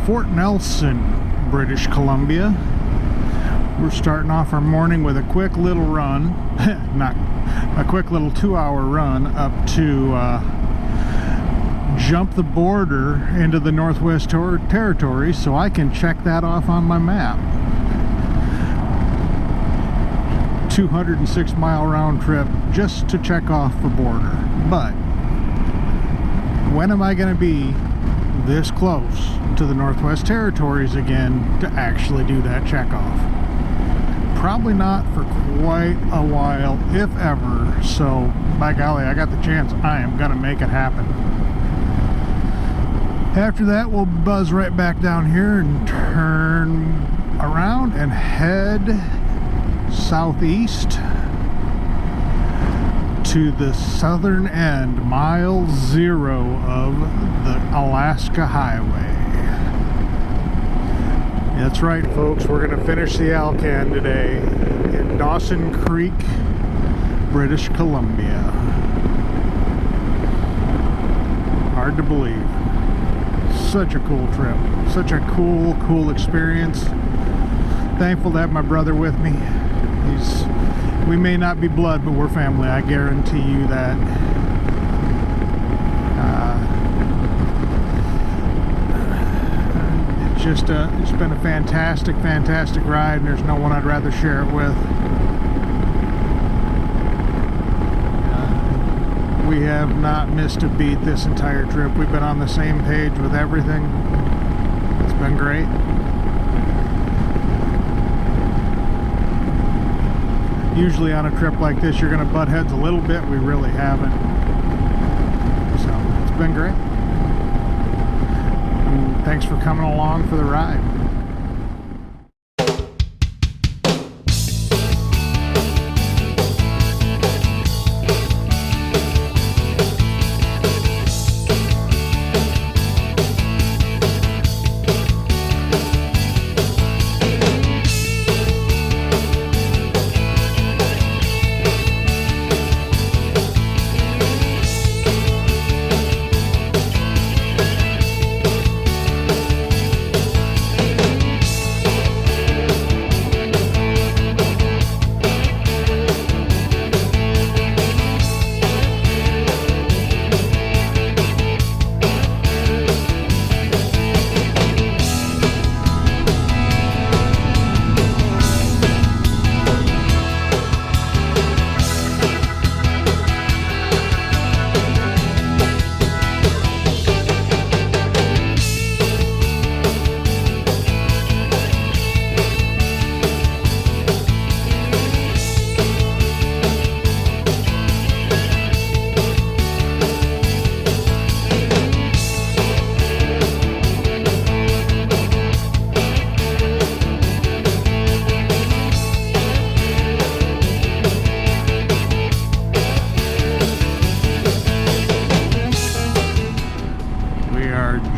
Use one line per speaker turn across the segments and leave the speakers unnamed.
Fort Nelson, British Columbia. We're starting off our morning with a quick little run, not a quick little 2-hour run up to jump the border into the Northwest Territories so I can check that off on my map. 206-mile round trip just to check off the border. But when am I going to be this close to the Northwest Territories again to actually do that check off? Probably not for quite a while, if ever. So by golly, I got the chance. I am going to make it happen. After that, we'll buzz right back down here and turn around and head southeast to the southern end, mile 0 of the Alaska Highway. That's right, folks, we're going to finish the Alcan today in Dawson Creek, British Columbia. Hard to believe. Such a cool trip, such a cool experience. Thankful to have my brother with me. We may not be blood, but we're family, I guarantee you that. It's been a fantastic ride, and there's no one I'd rather share it with. We have not missed a beat this entire trip. We've been on the same page with everything. It's been great. Usually on a trip like this, you're going to butt heads a little bit. We really haven't. So, it's been great. And thanks for coming along for the ride.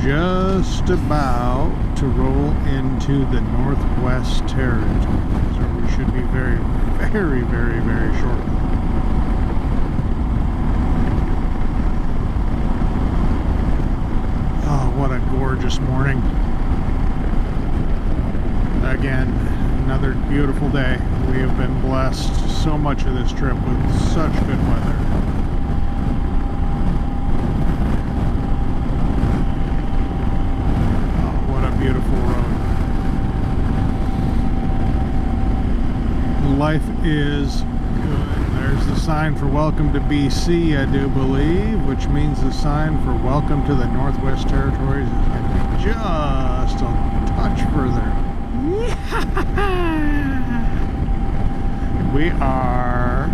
Just about to roll into the Northwest Territories, or we should be very shortly. Oh, what a gorgeous morning. Again, another beautiful day. We have been blessed so much of this trip with such good weather. Beautiful road. Life is good. There's the sign for welcome to BC, I do believe, which means the sign for welcome to the Northwest Territories is going to be just a touch further. We are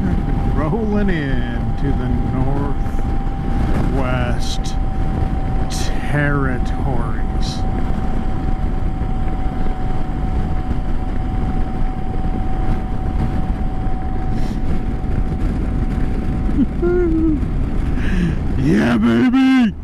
rolling into the Northwest Territories. Yeah, baby!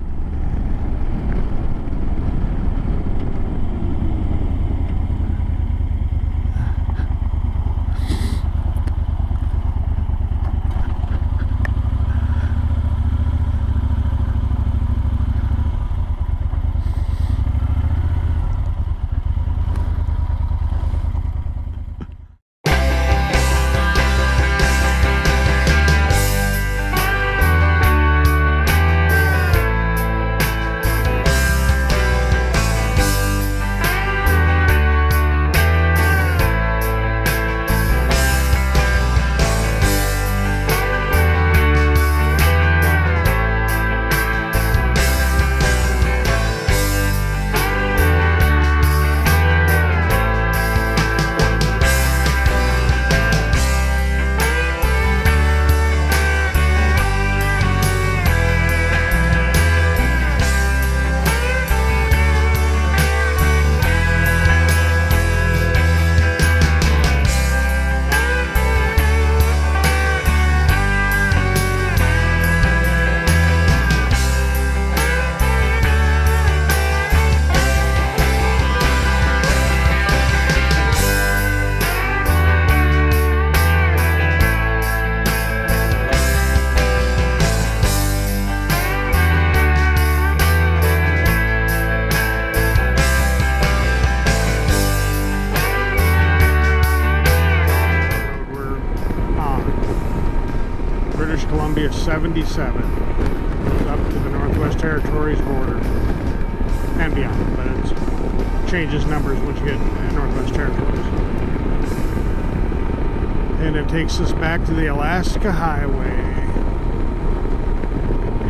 British Columbia 77. Goes up to the Northwest Territories border and beyond, but it changes numbers once you get Northwest Territories. And it takes us back to the Alaska Highway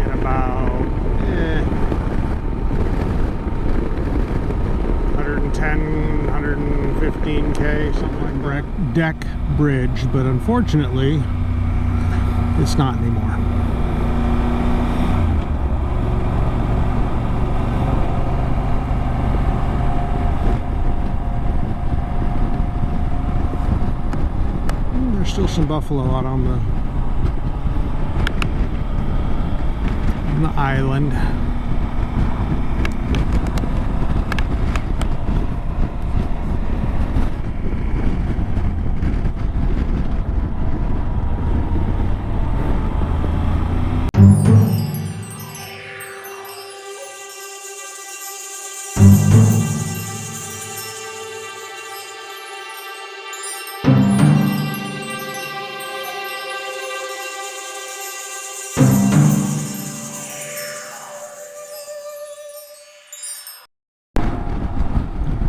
in about 110, 115K, something like that. Deck bridge, but unfortunately, it's not anymore. There's still some buffalo out on the island.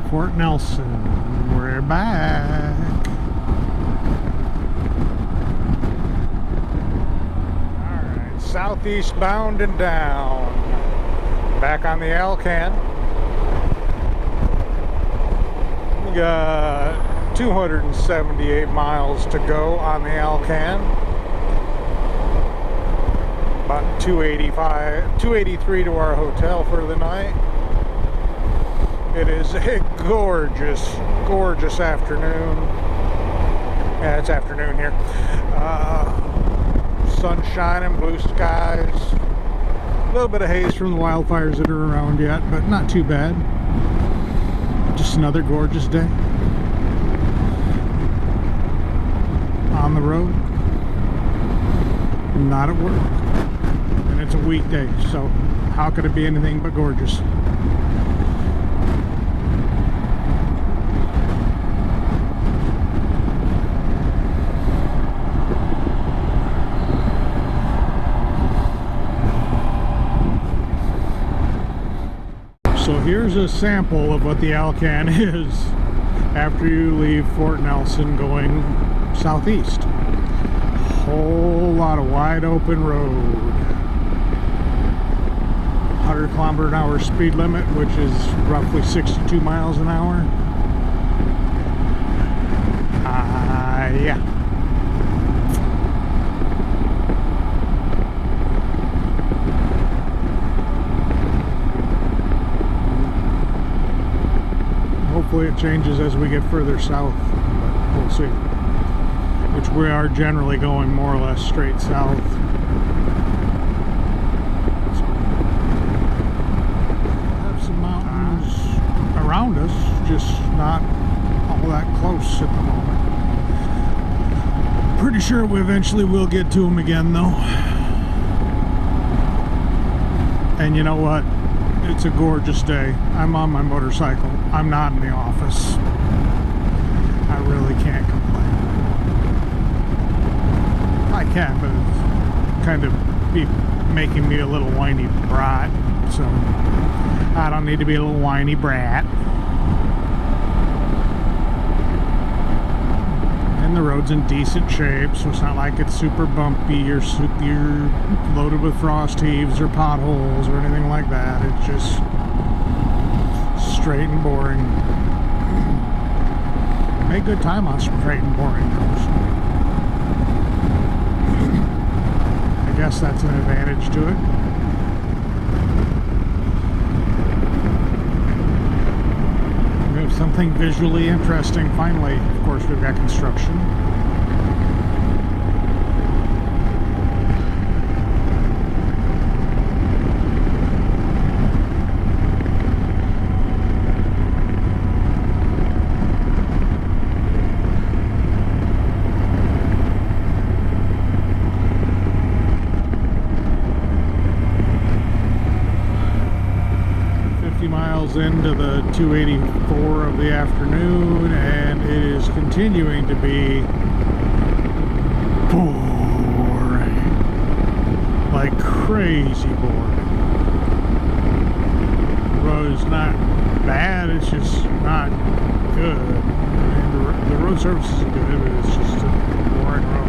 Fort Nelson, we're back. Alright, southeast bound and down. Back on the Alcan. We got 278 miles to go on the Alcan. About 283 to our hotel for the night. It is a gorgeous, gorgeous afternoon. Yeah, it's afternoon here. Sun shining, blue skies. A little bit of haze from the wildfires that are around yet, but not too bad. Just another gorgeous day. On the road. Not at work. And it's a weekday, so how could it be anything but gorgeous? So here's a sample of what the Alcan is after you leave Fort Nelson going southeast. Whole lot of wide open road. 100km/h speed limit, which is roughly 62 miles an hour. Yeah. Hopefully it changes as we get further south, but we'll see. Which we are generally going more or less straight south. So, have some mountains around us, just not all that close at the moment. Pretty sure we eventually will get to them again though. And you know what? It's a gorgeous day. I'm on my motorcycle. I'm not in the office. I really can't complain. I can, but it's kind of be making me a little whiny brat. So I don't need to be a little whiny brat. And the road's in decent shape, so it's not like it's super bumpy or super loaded with frost heaves or potholes or anything like that. It's just straight and boring. Make good time on straight and boring roads. I guess that's an advantage to it. We have something visually interesting finally. Of course, we've got construction. 50 miles into the 284 of the afternoon, and it is continuing to be boring. crazy bored. The road is not bad, it's just not good. I mean, the road surface is good, but it's just a boring road.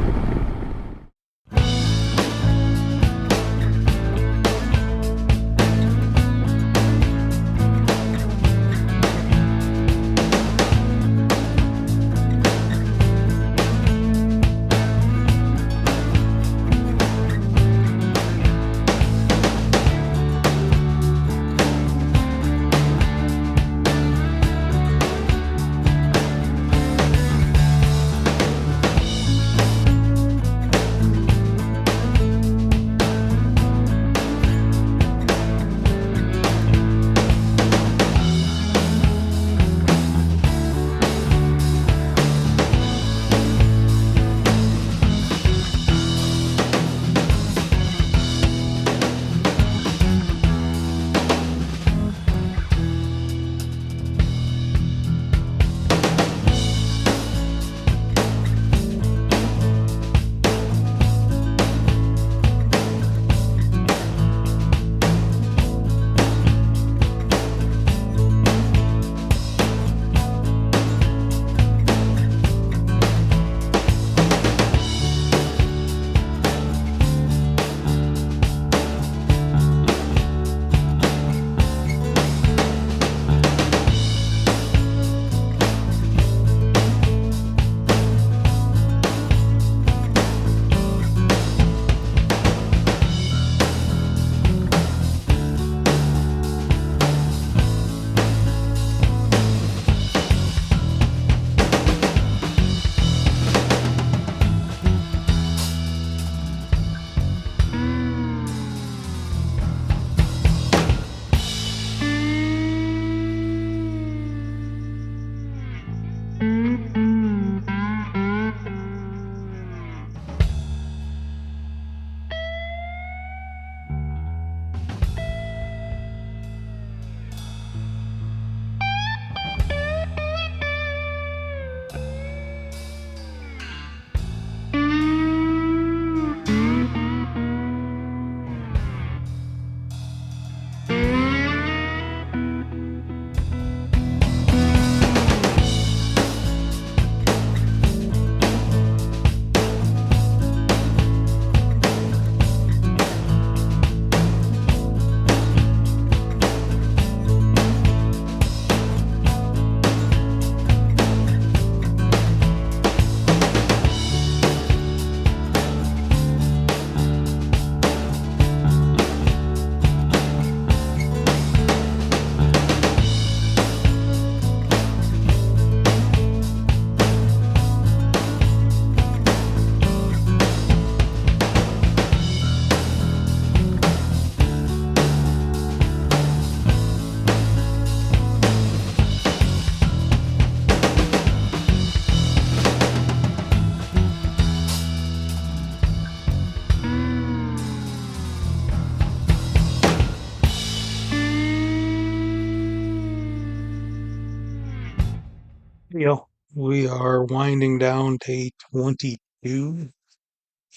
We are winding down day 22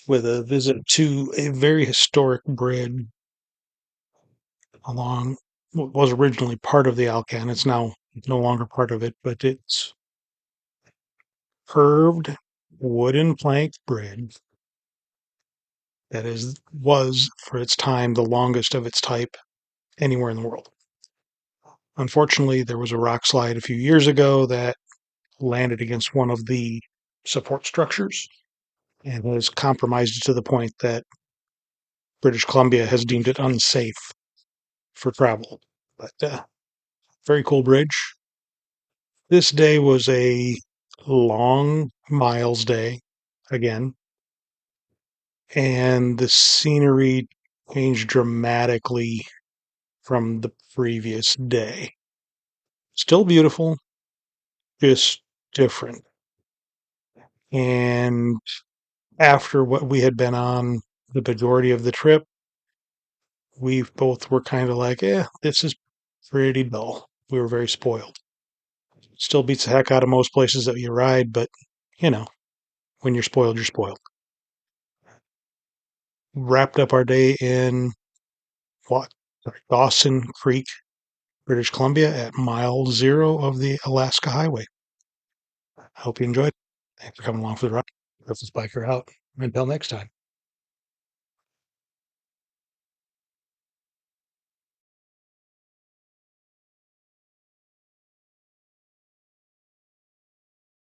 with a visit to a very historic bridge along what was originally part of the Alcan. It's now no longer part of it, but it's curved wooden plank bridge that was for its time the longest of its type anywhere in the world. Unfortunately, there was a rock slide a few years ago that landed against one of the support structures and has compromised it to the point that British Columbia has deemed it unsafe for travel. But very cool bridge. This day was a long miles day again, and the scenery changed dramatically from the previous day. Still beautiful, just different. And after what we had been on the majority of the trip, we both were kind of like, this is pretty dull. We were very spoiled. Still beats the heck out of most places that you ride, but you know, when you're spoiled, you're spoiled. Wrapped up our day in Dawson Creek, British Columbia, at mile 0 of the Alaska Highway. I hope you enjoyed. Thanks for coming along for the ride. This is Biker out. Until next time.